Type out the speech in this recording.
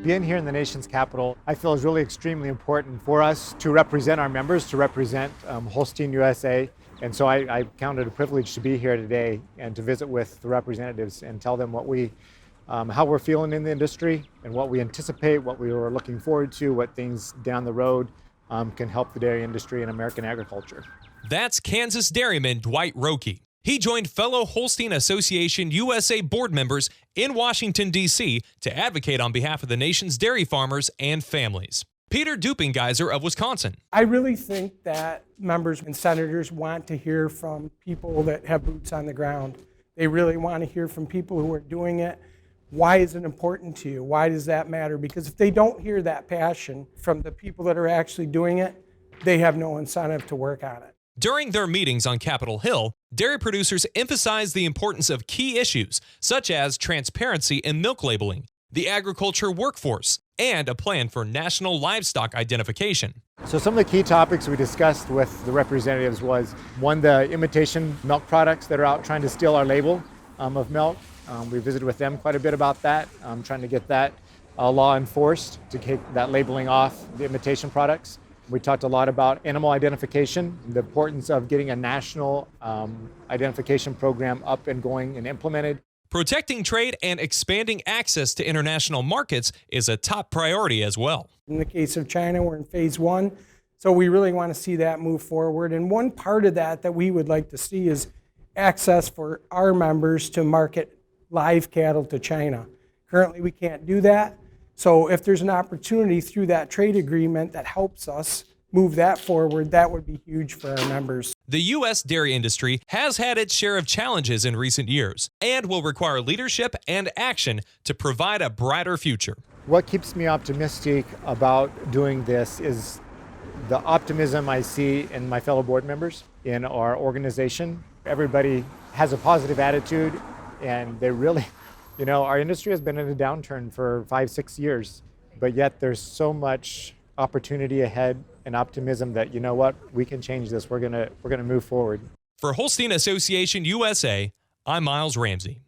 Being here in the nation's capital, I feel is really extremely important for us to represent our members, to represent Holstein USA. And so I count it a privilege to be here today and to visit with the representatives and tell them how we're feeling in the industry and what we anticipate, what we were looking forward to, what things down the road can help the dairy industry and American agriculture. That's Kansas dairyman Dwight Roque. He joined fellow Holstein Association USA board members in Washington, D.C. to advocate on behalf of the nation's dairy farmers and families. Peter Dupingeiser of Wisconsin. I really think that members and senators want to hear from people that have boots on the ground. They really want to hear from people who are doing it. Why is it important to you? Why does that matter? Because if they don't hear that passion from the people that are actually doing it, they have no incentive to work on it. During their meetings on Capitol Hill, dairy producers emphasized the importance of key issues such as transparency in milk labeling, the agriculture workforce, and a plan for national livestock identification. So some of the key topics we discussed with the representatives was, one, the imitation milk products that are out trying to steal our label of milk. We visited with them quite a bit about that, trying to get that law enforced to take that labeling off the imitation products. We talked a lot about animal identification, the importance of getting a national identification program up and going and implemented. Protecting trade and expanding access to international markets is a top priority as well. In the case of China, we're in phase 1, so we really want to see that move forward. And one part of that we would like to see is access for our members to market live cattle to China. Currently, we can't do that. So if there's an opportunity through that trade agreement that helps us move that forward, that would be huge for our members. The U.S. dairy industry has had its share of challenges in recent years and will require leadership and action to provide a brighter future. What keeps me optimistic about doing this is the optimism I see in my fellow board members, in our organization. Everybody has a positive attitude, and they really, our industry has been in a downturn for 5-6 years, but yet there's so much opportunity ahead and optimism that, we can change this. We're gonna move forward. For Holstein Association USA, I'm Miles Ramsey.